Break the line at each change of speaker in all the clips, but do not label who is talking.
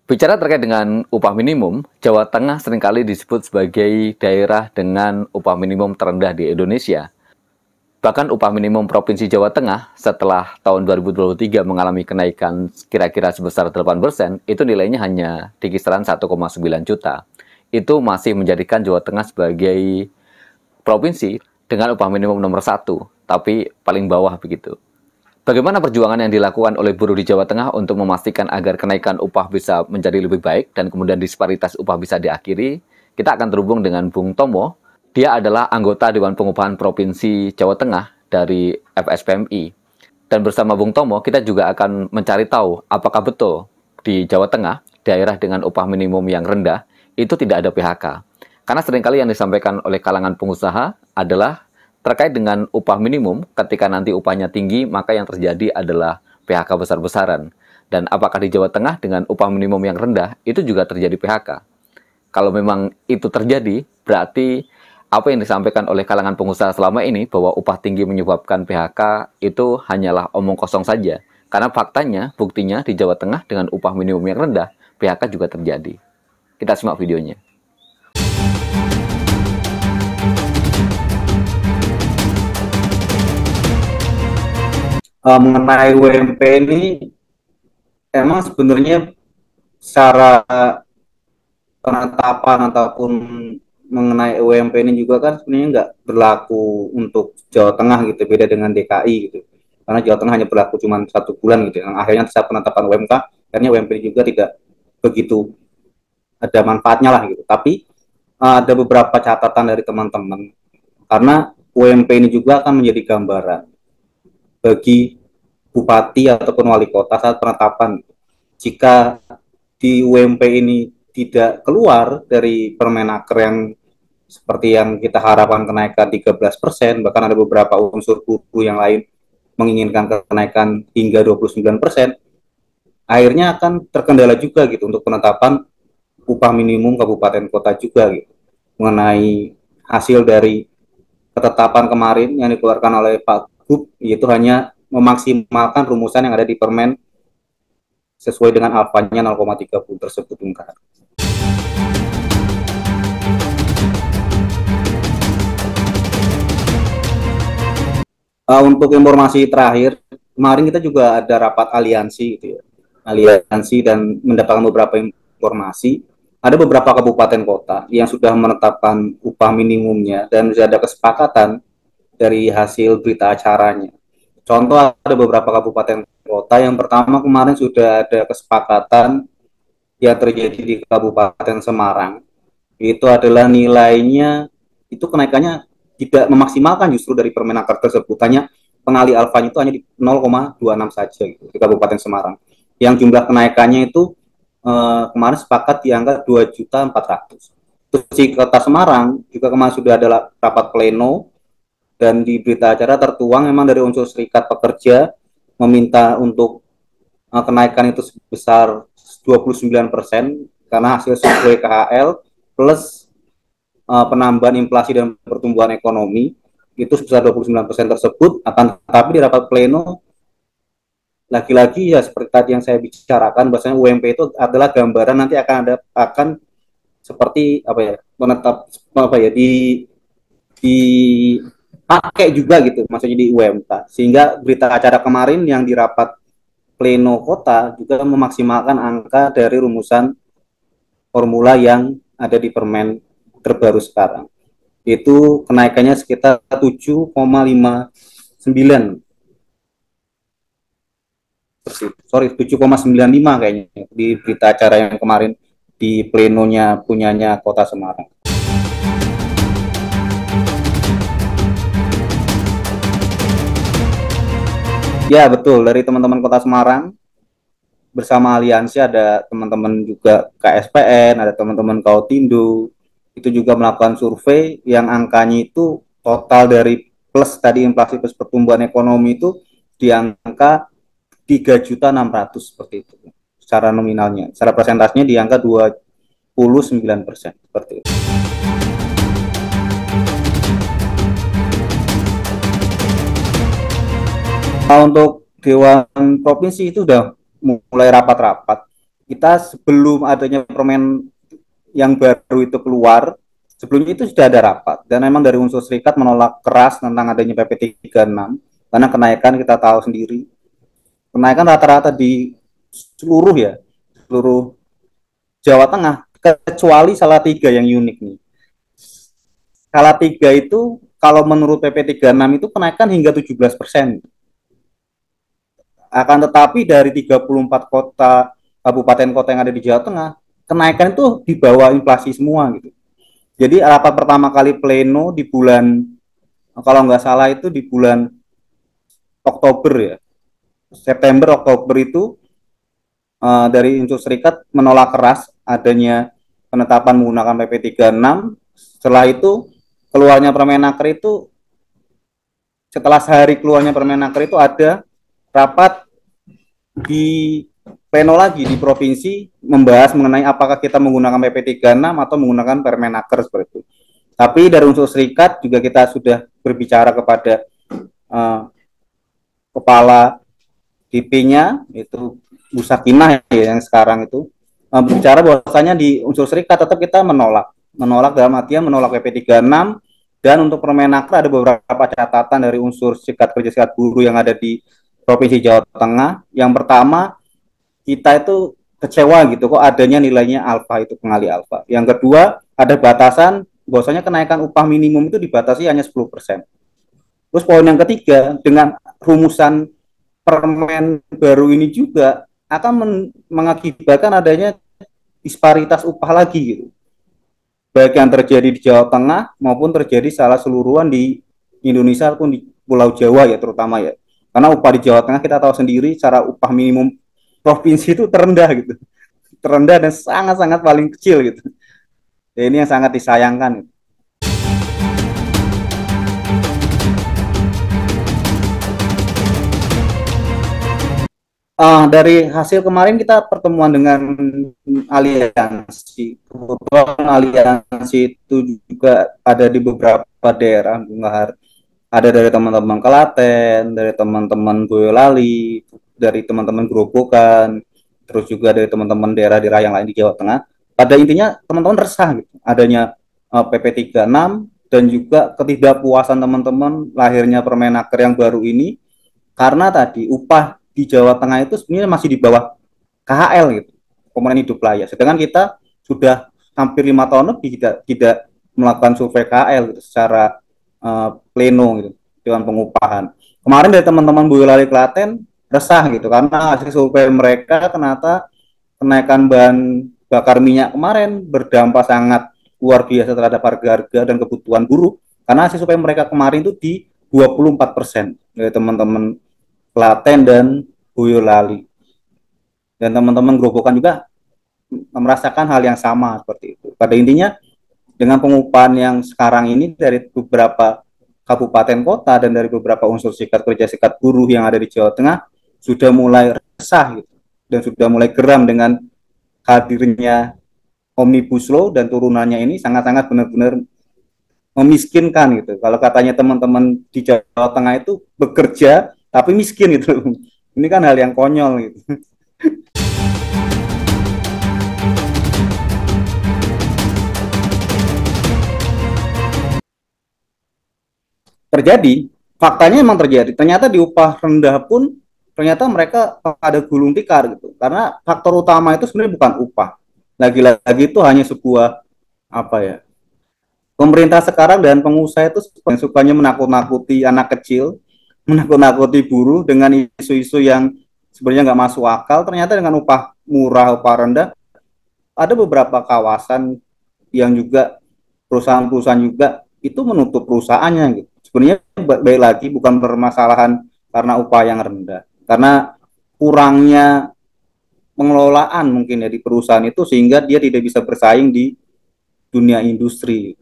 Bicara terkait dengan upah minimum, Jawa Tengah seringkali disebut sebagai daerah dengan upah minimum terendah di Indonesia. Bahkan upah minimum Provinsi Jawa Tengah setelah tahun 2023 mengalami kenaikan kira-kira sebesar 8%, itu nilainya hanya di kisaran 1,9 juta. Itu masih menjadikan Jawa Tengah sebagai provinsi dengan upah minimum nomor satu, tapi paling bawah begitu. Bagaimana perjuangan yang dilakukan oleh buruh di Jawa Tengah untuk memastikan agar kenaikan upah bisa menjadi lebih baik dan kemudian disparitas upah bisa diakhiri? Kita akan terhubung dengan Bung Tomo. Dia adalah anggota Dewan Pengupahan Provinsi Jawa Tengah dari FSPMI. Dan bersama Bung Tomo, kita juga akan mencari tahu apakah betul di Jawa Tengah, daerah dengan upah minimum yang rendah, itu tidak ada PHK. Karena seringkali yang disampaikan oleh kalangan pengusaha adalah terkait dengan upah minimum, ketika nanti upahnya tinggi, maka yang terjadi adalah PHK besar-besaran. Dan apakah di Jawa Tengah dengan upah minimum yang rendah, itu juga terjadi PHK? Kalau memang itu terjadi, berarti apa yang disampaikan oleh kalangan pengusaha selama ini, bahwa upah tinggi menyebabkan PHK, itu hanyalah omong kosong saja. Karena faktanya, buktinya di Jawa Tengah dengan upah minimum yang rendah, PHK juga terjadi. Kita simak videonya.
Mengenai UMP ini emang sebenarnya secara penetapan ataupun mengenai UMP ini juga kan sebenarnya nggak berlaku untuk Jawa Tengah gitu, beda dengan DKI gitu, karena Jawa Tengah hanya berlaku cuma 1 bulan gitu. Yang akhirnya saat penetapan UMK akhirnya UMP juga tidak begitu ada manfaatnya lah gitu. Tapi ada beberapa catatan dari teman-teman, karena UMP ini juga akan menjadi gambaran bagi bupati ataupun wali kota saat penetapan. Jika di UMP ini tidak keluar dari Permenaker yang seperti yang kita harapkan kenaikan 13%, bahkan ada beberapa unsur buruh yang lain menginginkan kenaikan hingga 29%, akhirnya akan terkendala juga gitu untuk penetapan upah minimum kabupaten kota juga gitu. Mengenai hasil dari ketetapan kemarin yang dikeluarkan oleh Pak Gub, yaitu hanya memaksimalkan rumusan yang ada di Permen sesuai dengan alfanya 0,30 tersebut, Bungkar. Untuk informasi terakhir, kemarin kita juga ada rapat aliansi gitu ya. Aliansi dan mendapatkan beberapa informasi. Ada beberapa kabupaten kota yang sudah menetapkan upah minimumnya dan sudah ada kesepakatan dari hasil berita acaranya. Contoh, ada beberapa kabupaten kota yang pertama kemarin sudah ada kesepakatan yang terjadi di Kabupaten Semarang. Itu adalah nilainya, itu kenaikannya tidak memaksimalkan justru dari Permenaker tersebut, hanya pengali alfanya itu hanya di 0,26 saja gitu, di Kabupaten Semarang. Yang jumlah kenaikannya itu kemarin sepakat di angka 2.400.000. Terus di Kota Semarang juga kemarin sudah ada rapat pleno, dan di berita acara tertuang memang dari unsur serikat pekerja meminta untuk kenaikan itu sebesar 29% karena hasil survei KHL plus penambahan inflasi dan pertumbuhan ekonomi itu sebesar 29% tersebut. Akan tetapi di rapat pleno lagi-lagi ya seperti tadi yang saya bicarakan, bahwasanya UMP itu adalah gambaran, nanti akan seperti apa ya, menetap apa ya, dipakai juga gitu maksudnya di UMK, sehingga berita acara kemarin yang di rapat pleno kota juga memaksimalkan angka dari rumusan formula yang ada di permen terbaru sekarang. Itu kenaikannya sekitar 7,59, sorry 7,95 kayaknya di berita acara yang kemarin di plenonya punyanya Kota Semarang. Ya betul, dari teman-teman Kota Semarang bersama aliansi ada teman-teman juga KSPN, ada teman-teman Kautindo, itu juga melakukan survei yang angkanya itu total dari plus tadi inflasi plus pertumbuhan ekonomi itu di angka 3.600.000 seperti itu secara nominalnya. Secara persentasenya di angka 29% seperti itu. Untuk Dewan Provinsi itu sudah mulai rapat-rapat. kita sebelum adanya permen yang baru itu keluar, sebelumnya itu sudah ada rapat dan memang dari unsur serikat menolak keras tentang adanya PP 36 karena kenaikan kita tahu sendiri, kenaikan rata-rata di seluruh ya, seluruh Jawa Tengah kecuali Salatiga yang unik nih. Salatiga itu kalau menurut PP 36 itu kenaikan hingga 17%. Akan tetapi dari 34 kota kabupaten kota yang ada di Jawa Tengah, kenaikan itu di bawah inflasi semua gitu. Jadi rapat pertama kali pleno di bulan, kalau nggak salah itu di bulan Oktober ya, September Oktober itu dari unsur serikat menolak keras adanya penetapan menggunakan PP 36. Setelah itu keluarnya Permenaker itu, setelah sehari keluarnya Permenaker itu ada rapat di pleno lagi di provinsi membahas mengenai apakah kita menggunakan PP 36 atau menggunakan Permenaker seperti itu. Tapi dari unsur serikat juga kita sudah berbicara kepada kepala DP-nya itu Bu Sakinah ya, yang sekarang itu bicara bahwasanya di unsur serikat tetap kita menolak dalam artian menolak PP 36. Dan untuk Permenaker ada beberapa catatan dari unsur serikat kerja serikat buruh yang ada di Provinsi Jawa Tengah. Yang pertama, kita itu kecewa gitu kok adanya nilainya alfa itu pengali alfa. Yang kedua, ada batasan bahwasanya kenaikan upah minimum itu dibatasi hanya 10%. Terus poin yang ketiga, dengan rumusan permen baru ini juga akan mengakibatkan adanya disparitas upah lagi gitu. Baik yang terjadi di Jawa Tengah maupun terjadi secara seluruhan di Indonesia ataupun di Pulau Jawa ya terutama ya. Karena upah di Jawa Tengah kita tahu sendiri secara upah minimum provinsi itu terendah gitu. Terendah dan sangat-sangat paling kecil gitu. Ya, ini yang sangat disayangkan. Dari hasil kemarin kita pertemuan dengan aliansi. Kebetulan aliansi itu juga ada di beberapa daerah, ada dari teman-teman Klaten, dari teman-teman Boyolali, dari teman-teman Grobogan, terus juga dari teman-teman daerah-daerah yang lain di Jawa Tengah. Pada intinya teman-teman resah gitu, adanya PP 36 dan juga ketidakpuasan teman-teman lahirnya Permenaker yang baru ini karena tadi upah di Jawa Tengah itu sebenarnya masih di bawah KHL gitu, komponen hidup layak. Sedangkan kita sudah hampir 5 tahun lebih tidak melakukan survei KHL gitu, secara pleno gitu, Dewan Pengupahan. Kemarin dari teman-teman Boyolali Klaten resah gitu karena hasil survei mereka ternyata kenaikan bahan bakar minyak kemarin berdampak sangat luar biasa terhadap harga-harga dan kebutuhan buruh karena hasil survei mereka kemarin itu di 24% dari teman-teman Klaten dan Boyolali. Dan teman-teman Grobogan juga merasakan hal yang sama seperti itu. Pada intinya dengan pengupahan yang sekarang ini dari beberapa kabupaten kota dan dari beberapa unsur serikat kerja serikat buruh yang ada di Jawa Tengah sudah mulai resah gitu, dan sudah mulai geram dengan hadirnya Omnibus Law dan turunannya ini sangat-sangat benar-benar memiskinkan gitu. Kalau katanya teman-teman di Jawa Tengah itu bekerja tapi miskin gitu. Ini kan hal yang konyol gitu. Terjadi, faktanya memang terjadi. Ternyata di upah rendah pun ternyata mereka pada gulung tikar gitu. Karena faktor utama itu sebenarnya bukan upah. Lagi-lagi itu hanya sebuah apa ya? Pemerintah sekarang dan pengusaha itu sukanya menakut-nakuti anak kecil, menakut-nakuti buruh dengan isu-isu yang sebenarnya nggak masuk akal. Ternyata dengan upah murah, upah rendah, ada beberapa kawasan yang juga perusahaan-perusahaan juga itu menutup perusahaannya gitu. Sebenarnya baik lagi bukan permasalahan karena upah yang rendah, karena kurangnya pengelolaan mungkin ya di perusahaan itu sehingga dia tidak bisa bersaing di dunia industri.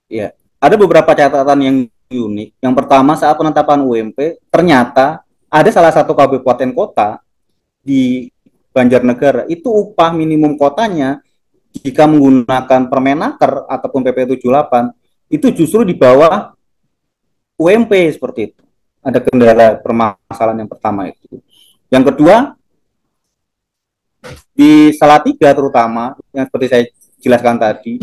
Ya, ada beberapa catatan yang unik. Yang pertama saat penetapan UMP ternyata ada salah satu kabupaten kota di Banjarnegara itu upah minimum kotanya jika menggunakan Permenaker ataupun PP 78 itu justru di bawah UMP seperti itu. Ada kendala permasalahan yang pertama itu. Yang kedua, di Salatiga terutama yang seperti saya jelaskan tadi,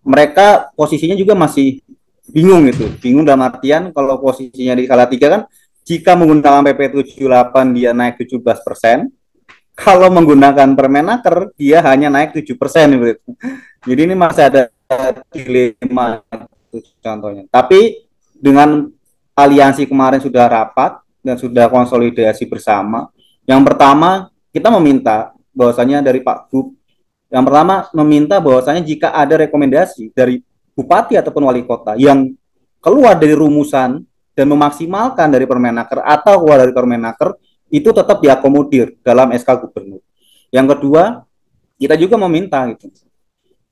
mereka posisinya juga masih bingung gitu. Bingung dalam artian kalau posisinya di Salatiga kan jika menggunakan PP 78 dia naik 17%, kalau menggunakan Permenaker dia hanya naik 7% gitu. Jadi ini masih ada dilema contohnya. Tapi dengan aliansi kemarin sudah rapat dan sudah konsolidasi bersama. Yang pertama kita meminta bahwasanya dari Pak Gub, yang pertama meminta bahwasanya jika ada rekomendasi dari bupati ataupun wali kota yang keluar dari rumusan dan memaksimalkan dari Permenaker atau keluar dari Permenaker, itu tetap diakomodir dalam SK Gubernur. Yang kedua, kita juga meminta gitu,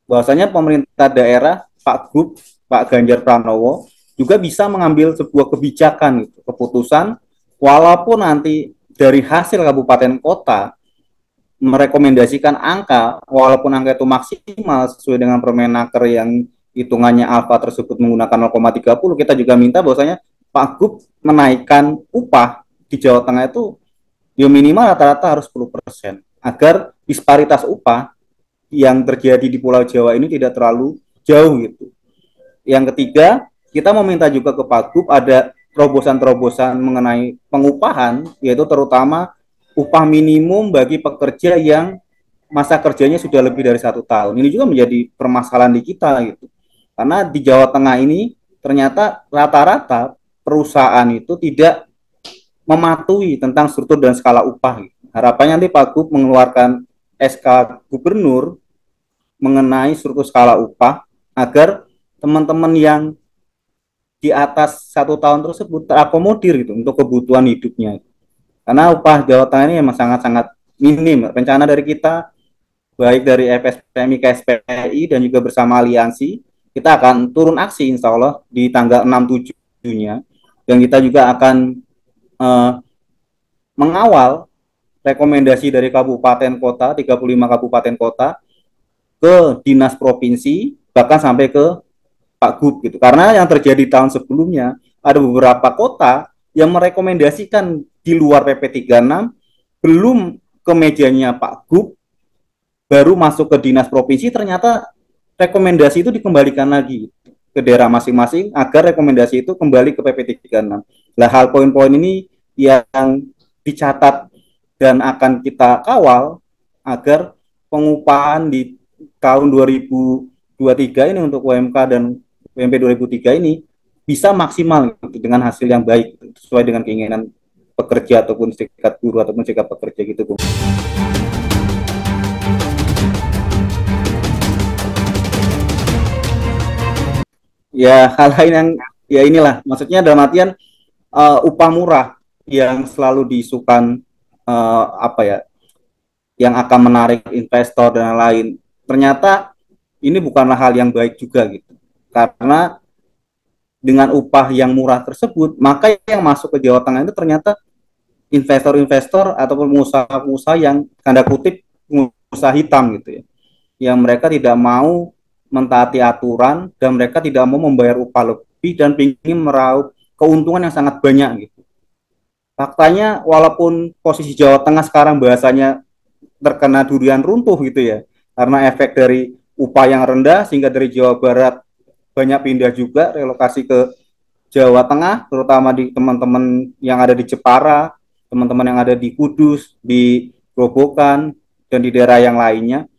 bahwasanya pemerintah daerah, Pak Gub, Pak Ganjar Pranowo juga bisa mengambil sebuah kebijakan gitu, keputusan, walaupun nanti dari hasil kabupaten kota merekomendasikan angka, walaupun angka itu maksimal sesuai dengan Permenaker yang hitungannya alfa tersebut menggunakan 0,30, kita juga minta bahwasanya Pak Gub menaikkan upah di Jawa Tengah itu ya minimal rata-rata harus 10% agar disparitas upah yang terjadi di Pulau Jawa ini tidak terlalu jauh gitu. Yang ketiga, kita meminta juga ke Pak Gub ada terobosan-terobosan mengenai pengupahan, yaitu terutama upah minimum bagi pekerja yang masa kerjanya sudah lebih dari 1 tahun. Ini juga menjadi permasalahan di kita gitu. Karena di Jawa Tengah ini ternyata rata-rata perusahaan itu tidak mematuhi tentang struktur dan skala upah. Harapannya nanti Pak Gub mengeluarkan SK Gubernur mengenai struktur skala upah agar teman-teman yang di atas 1 tahun tersebut terakomodir gitu untuk kebutuhan hidupnya. Karena upah Jawa Tengah ini memang sangat-sangat minim. Rencana dari kita, baik dari FSPMI, KSPI, dan juga bersama aliansi, kita akan turun aksi insya Allah di tanggal 6-7-nya. Dan kita juga akan mengawal rekomendasi dari kabupaten kota, 35 kabupaten kota, ke dinas provinsi, bahkan sampai ke Pak Gub gitu. Karena yang terjadi tahun sebelumnya, ada beberapa kota yang merekomendasikan di luar PP 36 belum ke mejanya Pak Gub, baru masuk ke dinas provinsi, ternyata rekomendasi itu dikembalikan lagi ke daerah masing-masing agar rekomendasi itu kembali ke PP 36. Nah, hal poin-poin ini yang dicatat dan akan kita kawal agar pengupahan di tahun 2023 ini untuk UMK dan UMP 2003 ini bisa maksimal gitu, dengan hasil yang baik sesuai dengan keinginan pekerja ataupun serikat buruh ataupun serikat pekerja gitu, Bung. Ya, hal lain yang ya inilah maksudnya dalam artian upah murah yang selalu diisukan apa ya, yang akan menarik investor dan lain, ternyata ini bukanlah hal yang baik juga gitu. Karena dengan upah yang murah tersebut, maka yang masuk ke Jawa Tengah itu ternyata investor-investor ataupun pengusaha-pengusaha yang tanda kutip pengusaha hitam gitu ya, yang mereka tidak mau mentaati aturan dan mereka tidak mau membayar upah lebih dan ingin meraup keuntungan yang sangat banyak gitu. Faktanya walaupun posisi Jawa Tengah sekarang bahasanya terkena durian runtuh gitu ya, karena efek dari upah yang rendah sehingga dari Jawa Barat banyak pindah juga relokasi ke Jawa Tengah, terutama di teman-teman yang ada di Jepara, teman-teman yang ada di Kudus, di Grobogan, dan di daerah yang lainnya.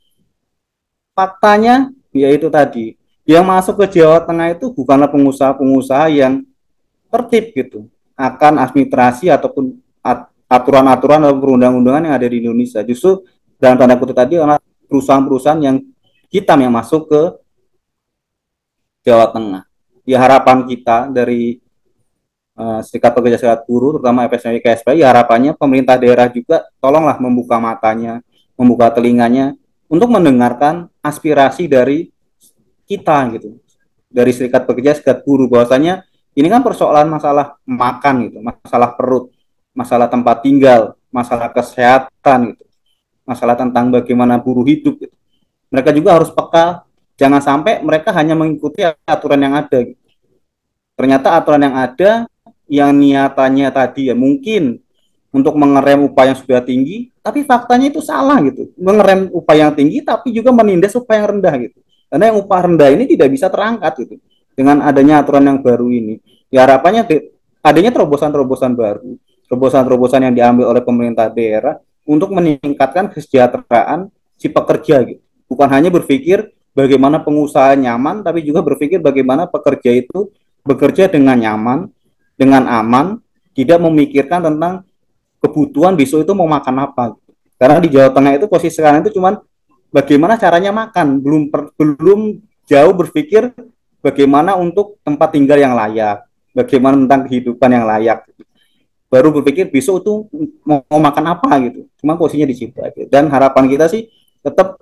Faktanya yaitu tadi, yang masuk ke Jawa Tengah itu bukanlah pengusaha-pengusaha yang tertib gitu, akan administrasi ataupun aturan-aturan atau perundang-undangan yang ada di Indonesia. Justru dalam tanda kutip tadi adalah perusahaan-perusahaan yang hitam yang masuk ke Jawa Tengah. Ya harapan kita dari Serikat Pekerja Serikat Buruh, terutama FSMI KSPI, ya harapannya pemerintah daerah juga tolonglah membuka matanya, membuka telinganya untuk mendengarkan aspirasi dari kita gitu, dari Serikat Pekerja Serikat Buruh, bahwasanya ini kan persoalan masalah makan gitu, masalah perut, masalah tempat tinggal, masalah kesehatan gitu, masalah tentang bagaimana buruh hidup gitu. Mereka juga harus peka, jangan sampai mereka hanya mengikuti aturan yang ada gitu. Ternyata aturan yang ada yang niatannya tadi ya mungkin untuk mengerem upah yang sudah tinggi, tapi faktanya itu salah gitu. Mengerem upah yang tinggi tapi juga menindas upah yang rendah gitu. Karena yang upah rendah ini tidak bisa terangkat gitu. Dengan adanya aturan yang baru ini, ya harapannya adanya terobosan-terobosan baru, terobosan-terobosan yang diambil oleh pemerintah daerah untuk meningkatkan kesejahteraan si pekerja gitu. Bukan hanya berpikir bagaimana pengusaha nyaman, tapi juga berpikir bagaimana pekerja itu bekerja dengan nyaman, dengan aman, tidak memikirkan tentang kebutuhan besok itu mau makan apa. Karena di Jawa Tengah itu posisi sekarang itu cuman bagaimana caranya makan, belum jauh berpikir bagaimana untuk tempat tinggal yang layak, bagaimana tentang kehidupan yang layak. Baru berpikir besok itu mau makan apa gitu. Cuma posisinya di situ aja. Dan harapan kita sih tetap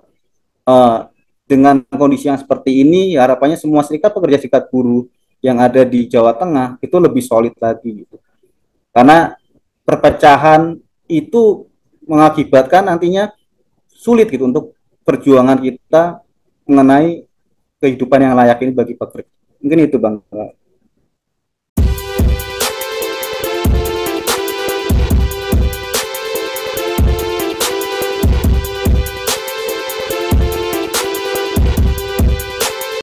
dengan kondisi yang seperti ini, ya harapannya semua serikat pekerja serikat buruh yang ada di Jawa Tengah itu lebih solid lagi gitu. Karena perpecahan itu mengakibatkan nantinya sulit gitu untuk perjuangan kita mengenai kehidupan yang layak ini bagi pekerja. Mungkin itu Bang.